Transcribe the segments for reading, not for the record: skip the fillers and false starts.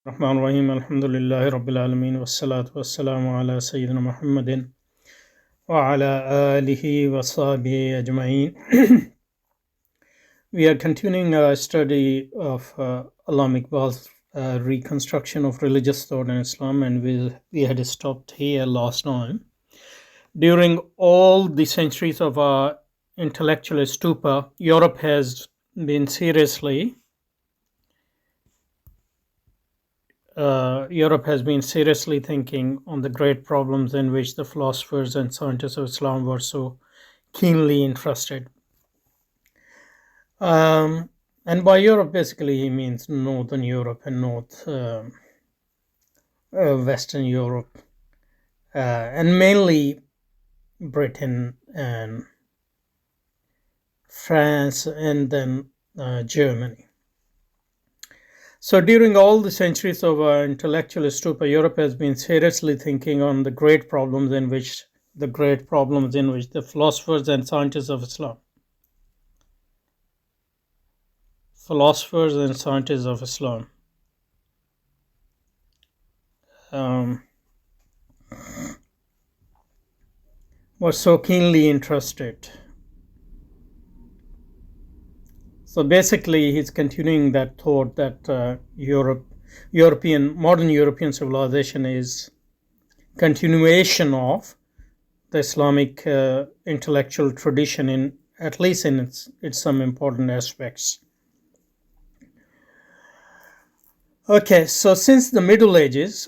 الرحمن الرحيم الحمد لله رب العالمين والصلاة والسلام على سيدنا محمد وعلى آله وصحبه أجمعين. We are continuing our study of Allama Iqbal's Reconstruction of Religious Thought in Islam, and we had stopped here last time. During all the centuries of our intellectual stupor, Europe has been seriously thinking on the great problems in which the philosophers and scientists of Islam were so keenly interested. And by Europe, basically, he means Northern Europe and Western Europe, and mainly Britain and France, and then Germany. So during all the centuries of our intellectual stupor, Europe has been seriously thinking on the great problems in which the philosophers and scientists of Islam were so keenly interested. So basically, he's continuing that thought that modern European civilization is continuation of the Islamic intellectual tradition, at least in its some important aspects. Okay, so since the Middle Ages,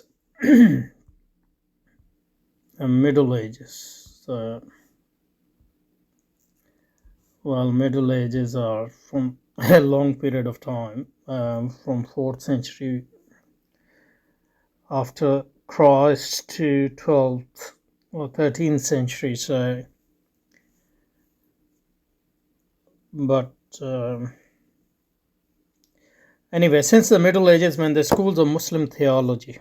Middle Ages are from a long period of time, from 4th century after Christ to 12th or 13th century. So, but anyway, since the Middle Ages, when the schools of Muslim theology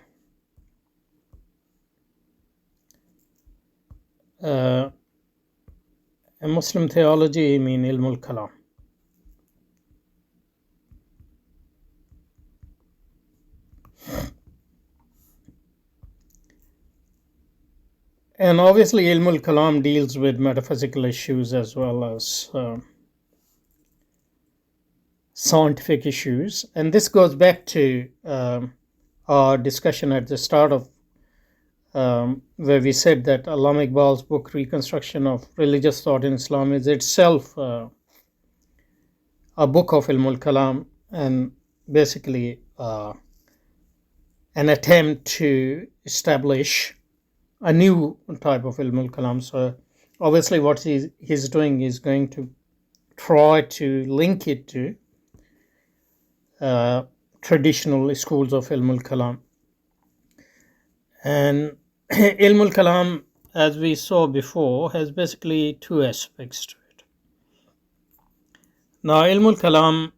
and Muslim theology, I mean Ilmul Kalam. And obviously, Ilmul Kalam deals with metaphysical issues as well as scientific issues. And this goes back to our discussion at the start of where we said that Allama Iqbal's book Reconstruction of Religious Thought in Islam is itself a book of Ilmul Kalam, and basically an attempt to establish a new type of Ilmul Kalam. So obviously what he's doing is going to try to link it to traditional schools of Ilmul Kalam. And Ilmul Kalam, as we saw before, has basically two aspects to it. Now, Ilmul Kalam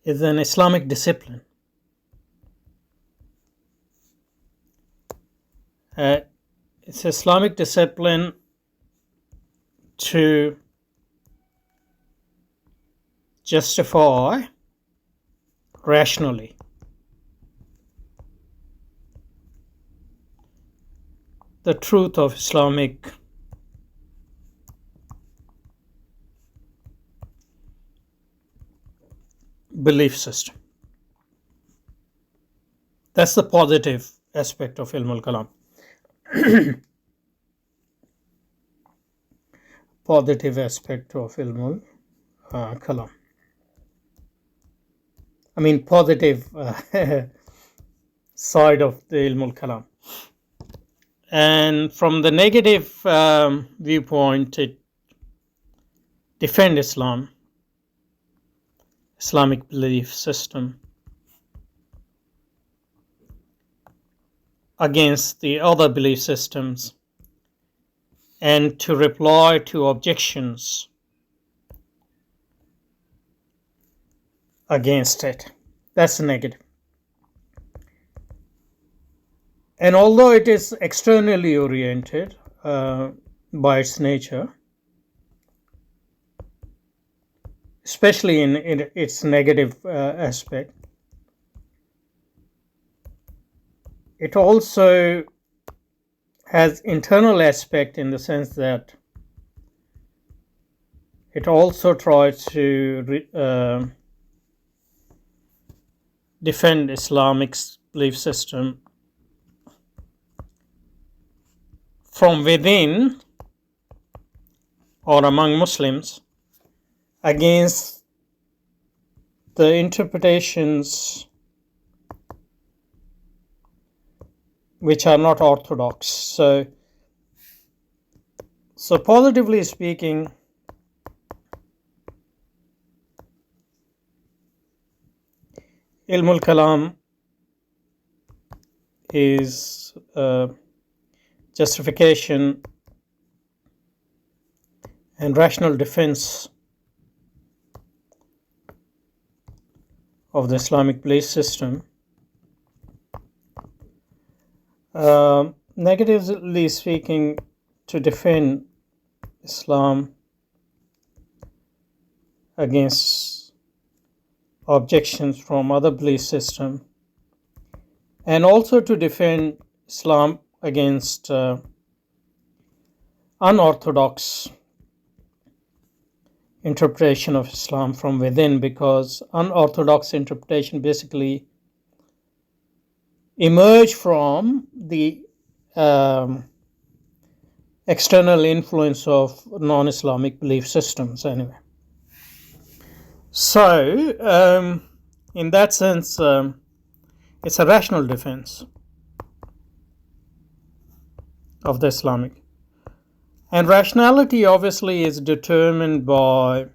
is an Islamic discipline. It's Islamic discipline to justify rationally the truth of Islamic belief system. That's the positive aspect of Ilmul Kalam. Positive aspect of Ilmul Kalam. I mean, positive side of the Ilmul Kalam. And from the negative viewpoint, it defends Islamic belief system against the other belief systems, and to reply to objections against it. That's negative. And although it is externally oriented by its nature, especially in its negative aspect, it also has internal aspect in the sense that it also tries to defend Islamic belief system from within or among Muslims against the interpretations which are not orthodox. So positively speaking, Ilmul Kalam is justification and rational defense of the Islamic belief system. Negatively speaking, to defend Islam against objections from other belief systems, and also to defend Islam against unorthodox interpretation of Islam from within, because unorthodox interpretation basically emerge from the external influence of non-Islamic belief systems anyway. So in that sense, it's a rational defense of the Islamic. And rationality obviously is determined by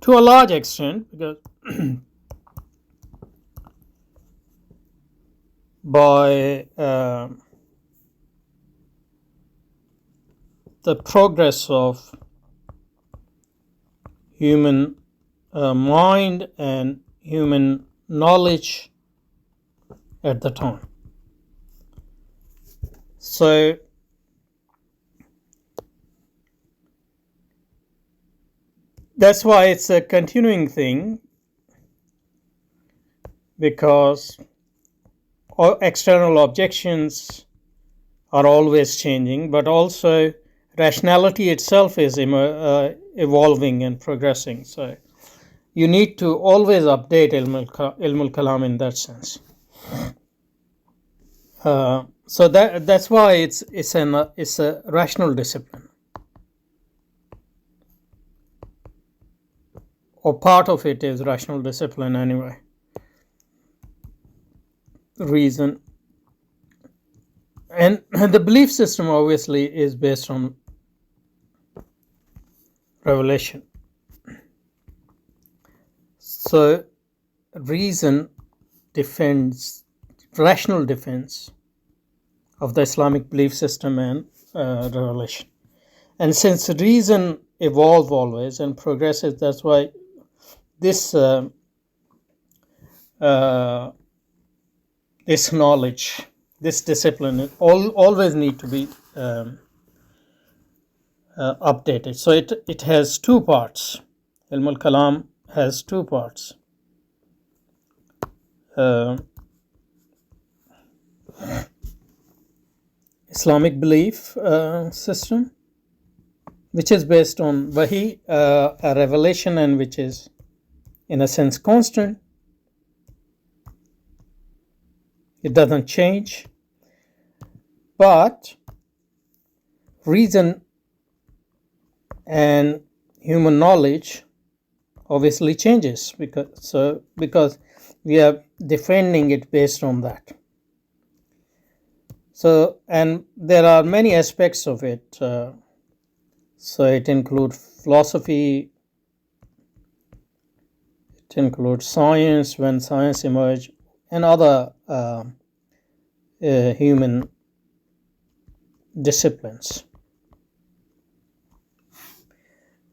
to a large extent because by the progress of human mind and human knowledge at the time. So that's why it's a continuing thing, because external objections are always changing, but also rationality itself is evolving and progressing. So you need to always update Ilmul Kalam in that sense. So that's why it's a rational discipline, or part of it is rational discipline anyway. Reason. And the belief system obviously is based on revelation. So reason defends, rational defense of the Islamic belief system and revelation. And since reason evolves always and progresses, that's why this this knowledge, this discipline always need to be updated. So it has two parts. Ilmul Kalam has two parts. Islamic belief system, which is based on Wahi, a revelation, and which is in a sense constant. It doesn't change. But reason and human knowledge obviously changes because we are defending it based on that. So, and there are many aspects of it. So it includes philosophy, it includes science when science emerged, and other human disciplines.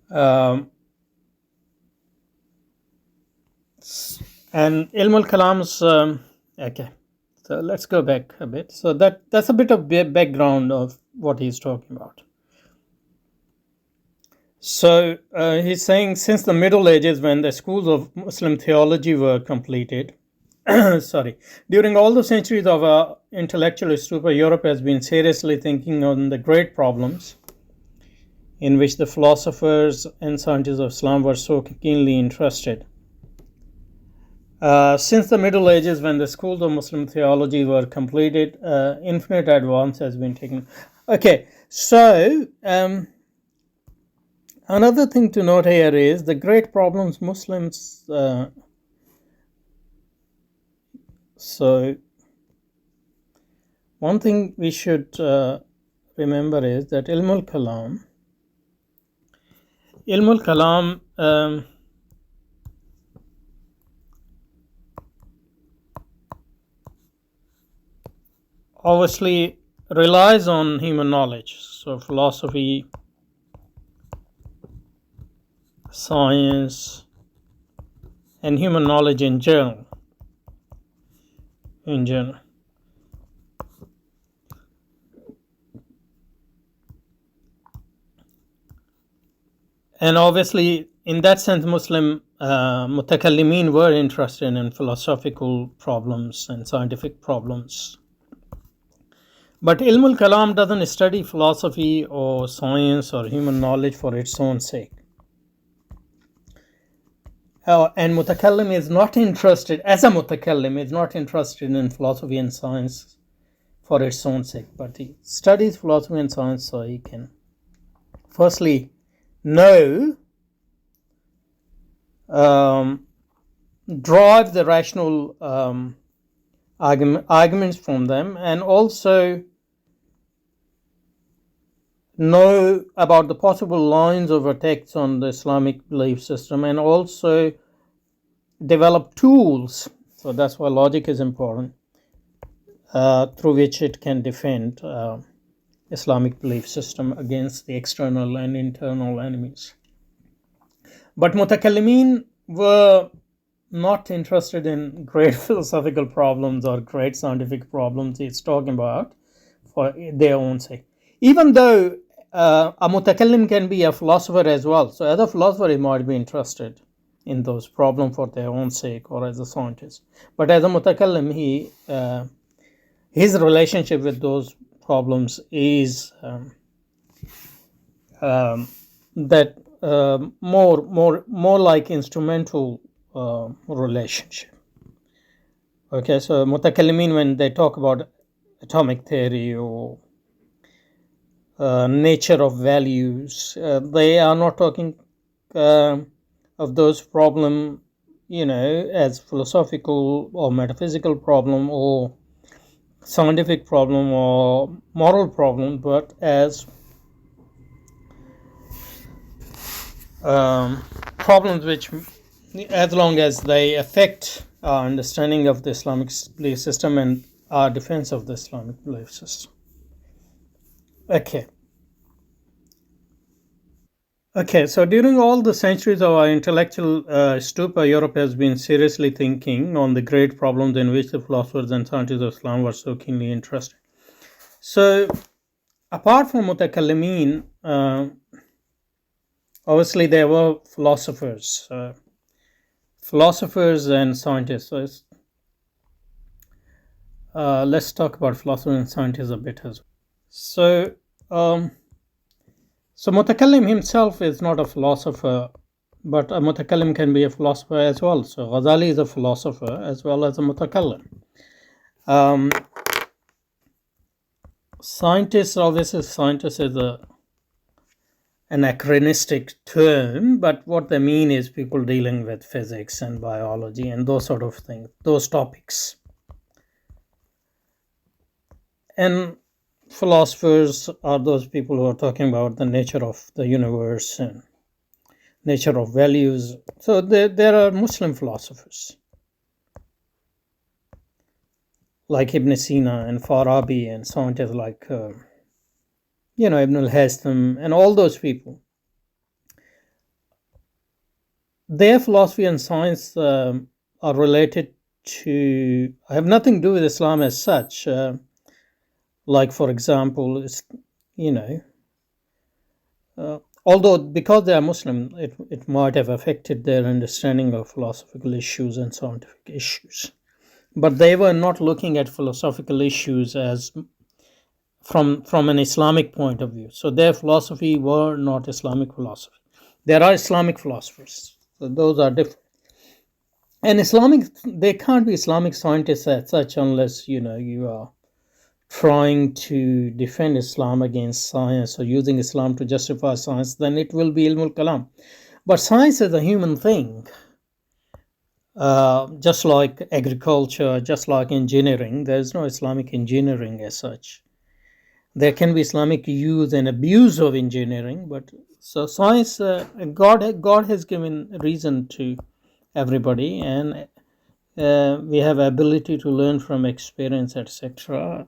And Ilmul Kalam's okay. So let's go back a bit. So that's a bit of background of what he's talking about. So he's saying since the Middle Ages, when the schools of Muslim theology were completed, sorry, during all the centuries of intellectual stupa, Europe has been seriously thinking on the great problems in which the philosophers and scientists of Islam were so keenly interested. Since the Middle Ages, when the schools of Muslim theology were completed, infinite advance has been taken. Okay, so another thing to note here is the great problems Muslims. So one thing we should remember is that Ilm al-Kalam obviously relies on human knowledge. So philosophy, science, and human knowledge in general. And obviously, in that sense, Muslim mutakallimin were interested in philosophical problems and scientific problems. But Ilm al-Kalam doesn't study philosophy or science or human knowledge for its own sake. And mutakallim is not interested, as a mutakallim, is not interested in philosophy and science for its own sake. But he studies philosophy and science so he can firstly know, drive the rational arguments from them, and also know about the possible lines of attacks on the Islamic belief system, and also develop tools. So that's why logic is important, through which it can defend Islamic belief system against the external and internal enemies. But mutakallimin were not interested in great philosophical problems or great scientific problems he's talking about for their own sake. Even though a mutakallim can be a philosopher as well. So as a philosopher, he might be interested in those problems for their own sake, or as a scientist. But as a mutakallim, his relationship with those problems is more like instrumental relationship. Okay, so mutakallimin, when they talk about atomic theory or nature of values, they are not talking of those problem, as philosophical or metaphysical problem or scientific problem or moral problem, but as problems which, as long as they affect our understanding of the Islamic belief system and our defense of the Islamic belief system. Okay, so during all the centuries of our intellectual stupa, Europe has been seriously thinking on the great problems in which the philosophers and scientists of Islam were so keenly interested. So, apart from mutakallimin, obviously there were philosophers and scientists. So let's talk about philosophers and scientists a bit as well. So mutakallim himself is not a philosopher, but a mutakallim can be a philosopher as well. So Ghazali is a philosopher as well as a mutakallim. Scientist is an anachronistic term, but what they mean is people dealing with physics and biology and those sort of things, those topics. And philosophers are those people who are talking about the nature of the universe and nature of values. So there are Muslim philosophers like Ibn Sina and Farabi and scientists like Ibn al-Haytham and all those people. Their philosophy and science are related to, have nothing to do with Islam as such. Like, for example, Although, because they are Muslim, it might have affected their understanding of philosophical issues and scientific issues. But they were not looking at philosophical issues as from an Islamic point of view. So their philosophy were not Islamic philosophy. There are Islamic philosophers, so those are different. And they can't be Islamic scientists as such unless you are trying to defend Islam against science or using Islam to justify science. Then it will be ilmul kalam. But science is a human thing, just like agriculture, just like engineering. There is no Islamic engineering as such. There can be Islamic use and abuse of engineering, but so science, God has given reason to everybody, and we have ability to learn from experience, etc.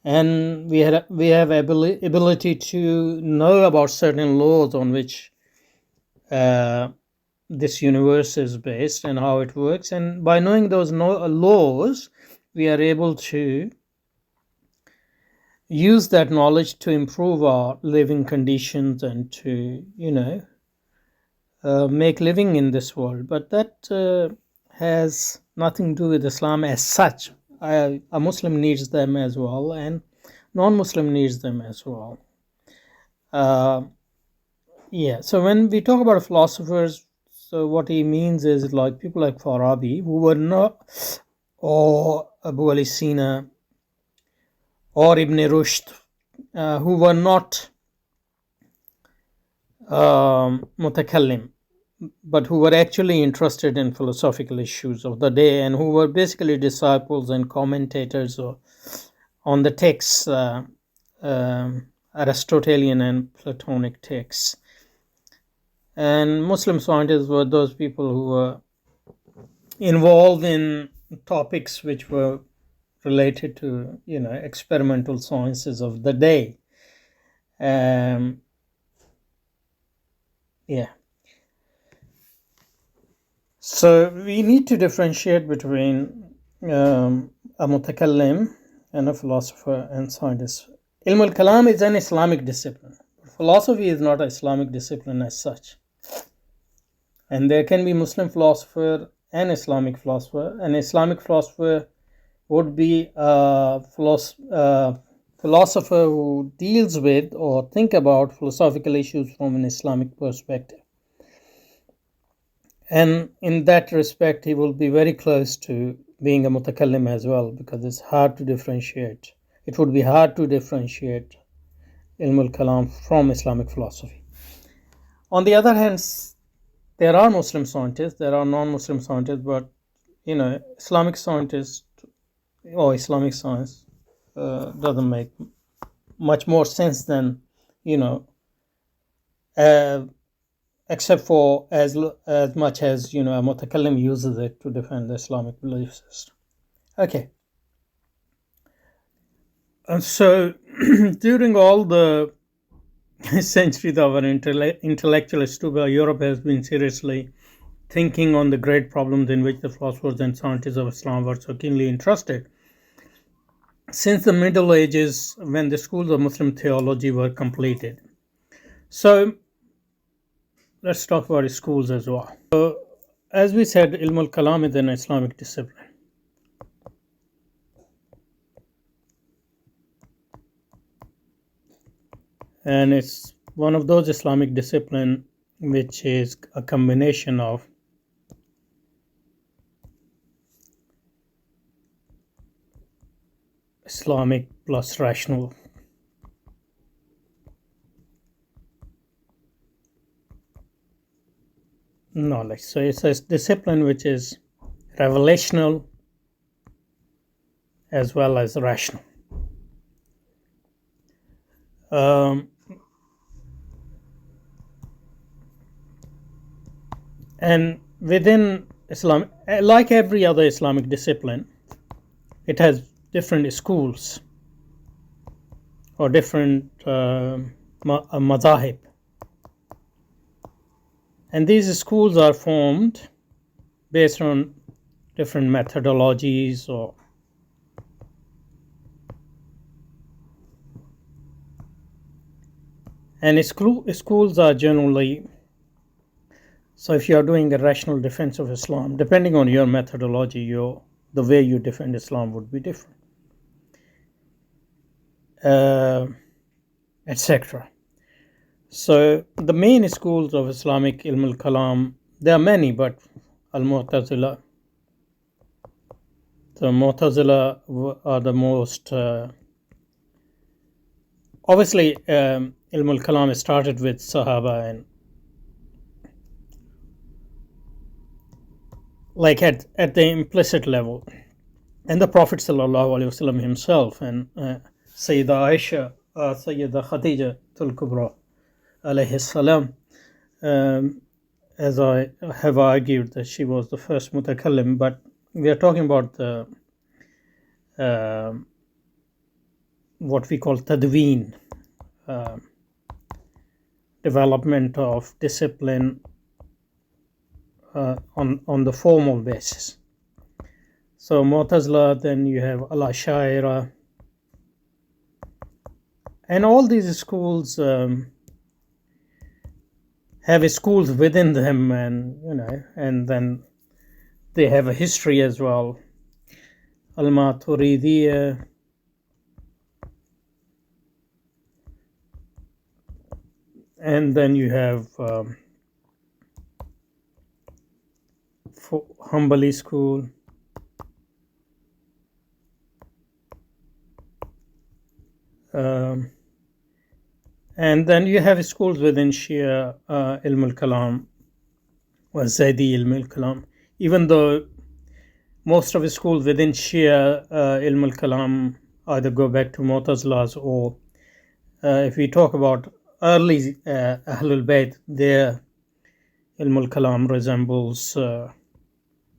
And we have ability to know about certain laws on which this universe is based and how it works. And by knowing those laws, we are able to use that knowledge to improve our living conditions and to make living in this world. But that has nothing to do with Islam as such. A Muslim needs them as well, and non-Muslim needs them as well. Yeah, so when we talk about philosophers, so what he means is like people like Farabi, who were not, or Abu Ali Sina, or Ibn Rushd, who were not mutakallim, but who were actually interested in philosophical issues of the day, and who were basically disciples and commentators on the texts, Aristotelian and Platonic texts. And Muslim scientists were those people who were involved in topics which were related to experimental sciences of the day. Yeah. So we need to differentiate between a mutakallim and a philosopher and scientist. Ilm al-Kalam is an Islamic discipline. Philosophy is not an Islamic discipline as such. And there can be Muslim philosopher and Islamic philosopher. An Islamic philosopher would be a philosopher who deals with or think about philosophical issues from an Islamic perspective. And in that respect, he will be very close to being a mutakallim as well, because it's hard to differentiate. It would be hard to differentiate Ilm al-Kalam from Islamic philosophy. On the other hand, there are Muslim scientists, there are non-Muslim scientists, but Islamic scientists or Islamic science doesn't make much more sense than except for as much as a mutakallim uses it to defend the Islamic belief system. Okay. And so during all the centuries of our intellectual history, Europe has been seriously thinking on the great problems in which the philosophers and scientists of Islam were so keenly interested. Since the Middle Ages, when the schools of Muslim theology were completed. So let's talk about schools as well. So, as we said, Ilm al-Kalam is an Islamic discipline. And it's one of those Islamic disciplines which is a combination of Islamic plus rational. Knowledge. So it's a discipline which is revelational as well as rational. And within Islam, like every other Islamic discipline, it has different schools or different madhahib. And these schools are formed based on different methodologies And schools are generally, so if you are doing a rational defense of Islam, depending on your methodology, the way you defend Islam would be different, etc. So the main schools of Islamic Ilm al-Kalam, there are many, but Al-Mu'tazila, the Mu'tazila are the most, obviously Ilm al-Kalam started with Sahaba and like at the implicit level, and the Prophet ﷺ himself, and Sayyida Aisha, Sayyida Khadija al-Kubra alayhi salam, as I have argued that she was the first mutakallim, but we are talking about the what we call tadween, development of discipline on the formal basis. So Mu'tazila, then you have Al-Ashaira, and all these schools have schools within them, and then they have a history as well. Al-Maturidiyya, and then you have Hanbali school, and then you have schools within Shia, Ilm al-Kalam, or Zaydi Ilm al-Kalam, even though most of the schools within Shia Ilm al-Kalam either go back to Mu'tazilas, or if we talk about early Ahlul Bayt, their Ilm al-Kalam resembles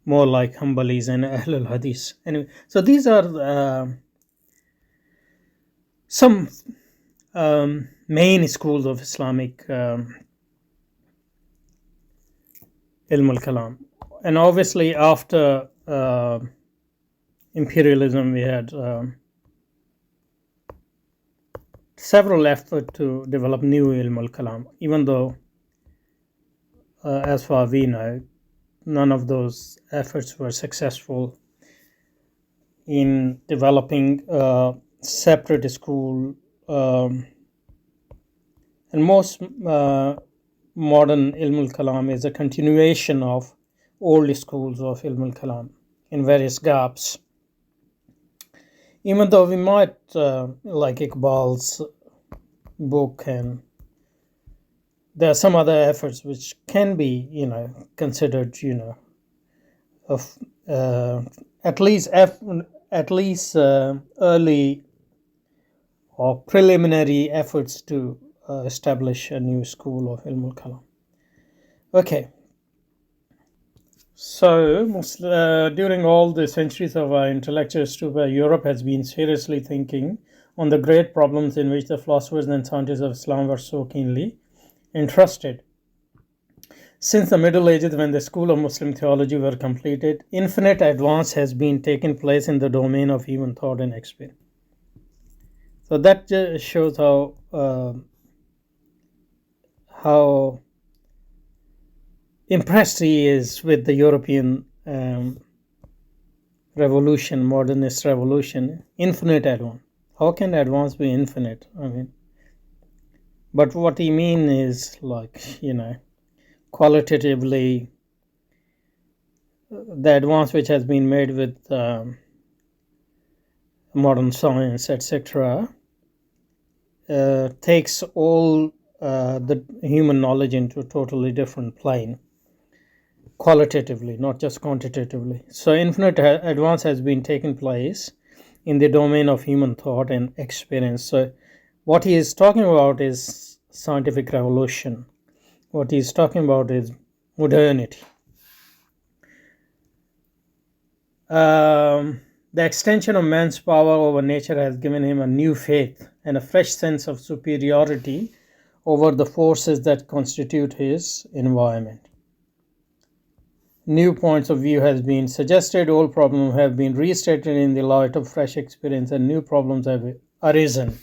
more like Hanbalis and Ahlul Hadith. Anyway, so these are some main schools of Islamic Ilm al-Kalam. And obviously after imperialism, we had several efforts to develop new Ilm al-Kalam, even though as far as we know, none of those efforts were successful in developing a separate school, and most modern Ilm al-Kalam is a continuation of old schools of Ilm al-Kalam in various gaps. Even though we might like Iqbal's book, and there are some other efforts which can be, considered, of at least early or preliminary efforts to establish a new school of Ilm al-Kalam. Okay. So, during all the centuries of our intellectual stupor, Europe has been seriously thinking on the great problems in which the philosophers and scientists of Islam were so keenly interested. Since the Middle Ages, when the school of Muslim theology were completed, infinite advance has been taken place in the domain of human thought and experience. So that just shows how impressed he is with the European revolution, modernist revolution. Infinite advance. How can advance be infinite? But what he means is qualitatively, the advance which has been made with modern science, etc., takes all the human knowledge into a totally different plane, qualitatively, not just quantitatively. So infinite advance has been taken place in the domain of human thought and experience. So what he is talking about is scientific revolution. What he is talking about is modernity. The extension of man's power over nature has given him a new faith and a fresh sense of superiority over the forces that constitute his environment. New points of view has been suggested, old problems have been restated in the light of fresh experience, and new problems have arisen.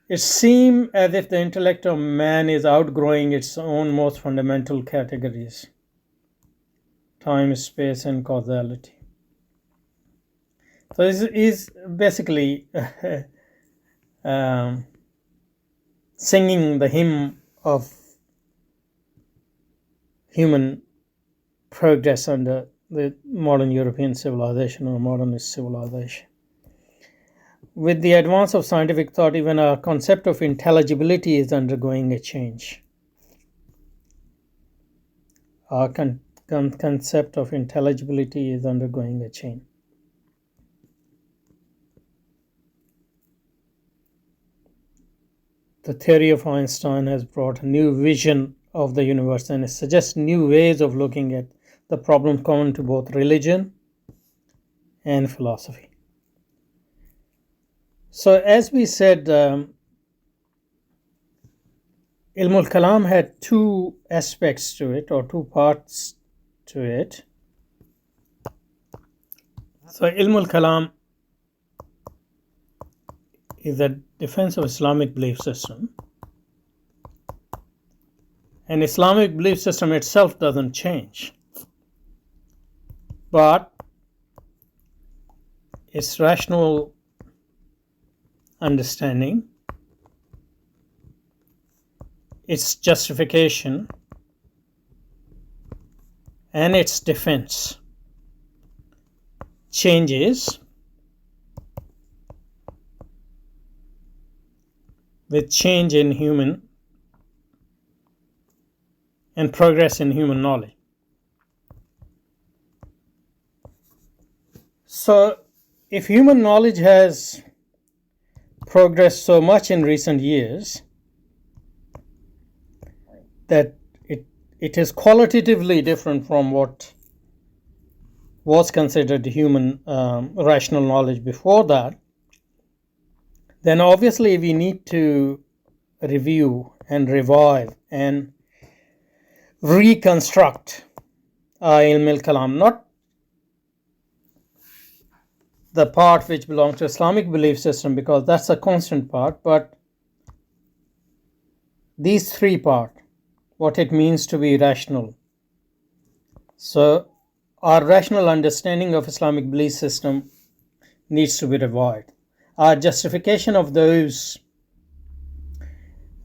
It seems as if the intellect of man is outgrowing its own most fundamental categories: time, space, and causality. So this is basically um, singing the hymn of human progress under the modern European civilization or modernist civilization. With the advance of scientific thought, even our concept of intelligibility is undergoing a change. Our concept of intelligibility is undergoing a change. The theory of Einstein has brought a new vision of the universe, and it suggests new ways of looking at the problem common to both religion and philosophy. So, as we said, Ilm al-Kalam had two aspects to it, or two parts to it. So, Ilm al-Kalam is the defense of Islamic belief system. And Islamic belief system itself doesn't change, but its rational understanding, its justification, and its defense changes with change in human and progress in human knowledge. So, if human knowledge has progressed so much in recent years that it is qualitatively different from what was considered human rational knowledge before that, then obviously we need to review and revive and reconstruct Ilm al-Kalam, not the part which belongs to Islamic belief system, because that's a constant part, but these three parts, what it means to be rational. So our rational understanding of Islamic belief system needs to be revived. Our justification of those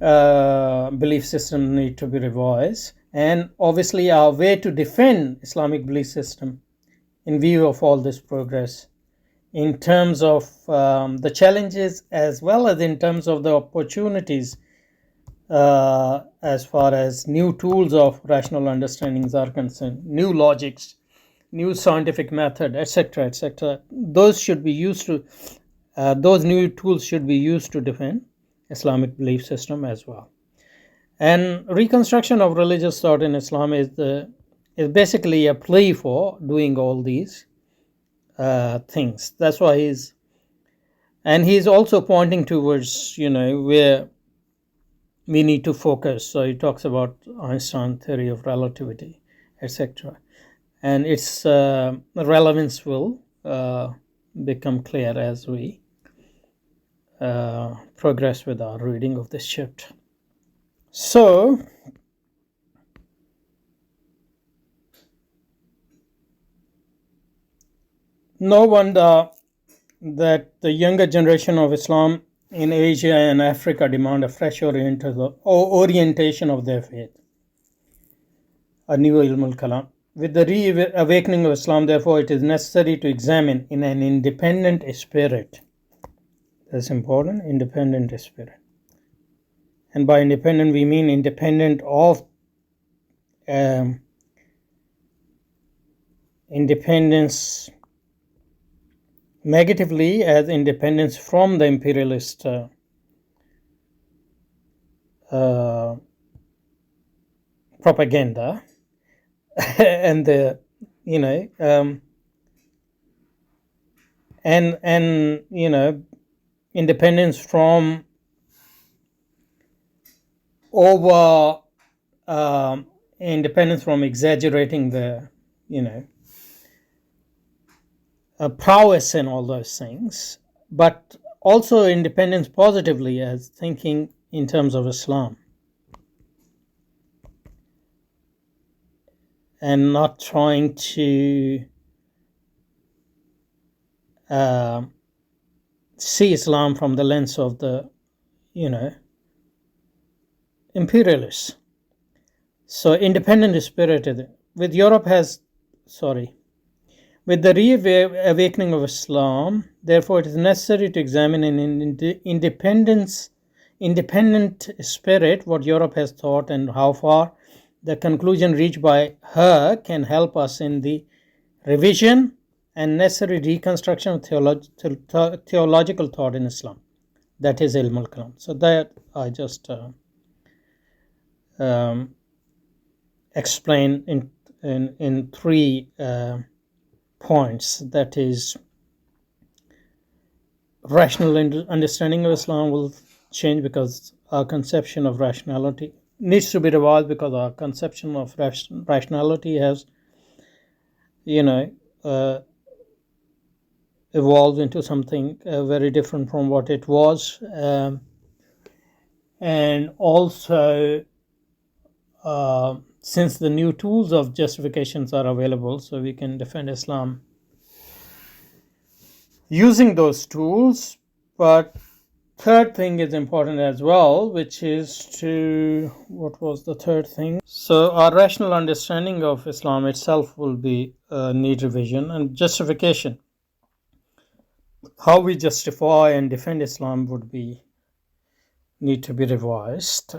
belief systems need to be revised, and obviously our way to defend Islamic belief system in view of all this progress, in terms of the challenges as well as in terms of the opportunities, as far as new tools of rational understandings are concerned, new logics, new scientific method, etc., etc. Those should be used to those new tools should be used to defend Islamic belief system as well. And reconstruction of religious thought in Islam is basically a plea for doing all these things. That's why he's also pointing towards, where we need to focus. So he talks about Einstein theory of relativity, etc. And its relevance will become clear as we progress with our reading of this chapter. So, no wonder that the younger generation of Islam in Asia and Africa demand a fresh orientation of their faith, a new Ilm al-Kalam. With the reawakening of Islam, therefore, it is necessary to examine in an independent spirit. That's important, independent spirit. And by independent, we mean independent of independence negatively as independence from the imperialist propaganda and the independence from independence from exaggerating the prowess and all those things, but also independence positively as thinking in terms of Islam and not trying to see Islam from the lens of the, imperialists. So independent spirited with Europe has, sorry, with the reawakening of Islam, therefore, it is necessary to examine in independent spirit what Europe has thought and how far the conclusion reached by her can help us in the revision and necessary reconstruction of theological thought in Islam. That is Ilm al-Kalam. So that I just explain in three points. That is, rational understanding of Islam will change because our conception of rationality needs to be revised, because our conception of rationality has, evolved into something very different from what it was, and also since the new tools of justifications are available, so we can defend Islam using those tools. But third thing is important as well, which is to, what was the third thing? So our rational understanding of Islam itself will be need revision, and justification, how we justify and defend Islam, would be need to be revised.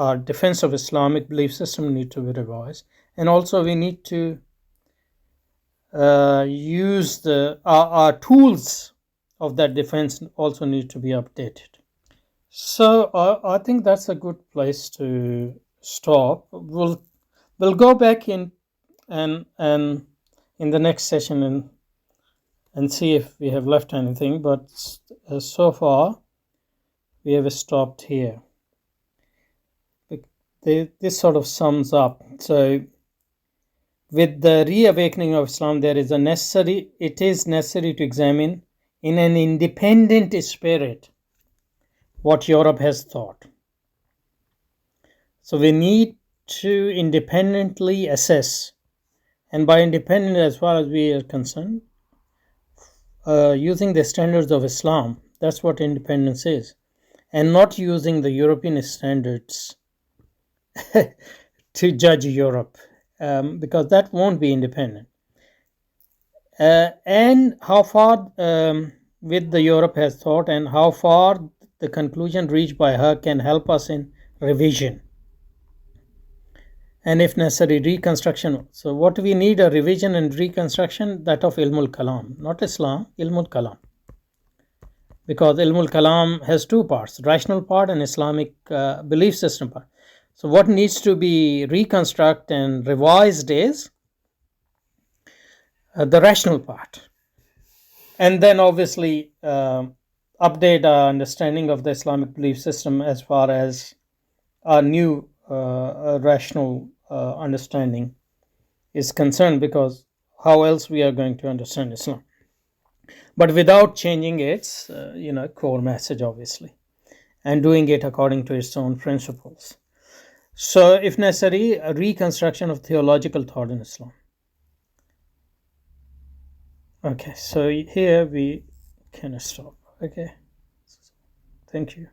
Our defense of Islamic belief system need to be revised, and also we need to use our tools of that defense also need to be updated. So I think that's a good place to stop. We'll go back in and in the next session and see if we have left anything. But so far we have stopped here. This sort of sums up. So with the reawakening of Islam, it is necessary to examine in an independent spirit what Europe has thought. So we need to independently assess, and by independent, as far as we are concerned, using the standards of Islam. That's what independence is, and not using the European standards to judge Europe, because that won't be independent. And how far with the Europe has thought, and how far the conclusion reached by her can help us in revision, and if necessary, reconstruction. So what we need a revision and reconstruction, that of Ilmul Kalam, not Islam, Ilmul Kalam. Because Ilmul Kalam has two parts, rational part and Islamic belief system part. So what needs to be reconstructed and revised is the rational part. And then obviously update our understanding of the Islamic belief system as far as our new rational understanding is concerned, because how else we are going to understand Islam, but without changing its core message, obviously, and doing it according to its own principles. So if necessary, a reconstruction of theological thought in Islam. Okay, so here we can stop. Okay, thank you.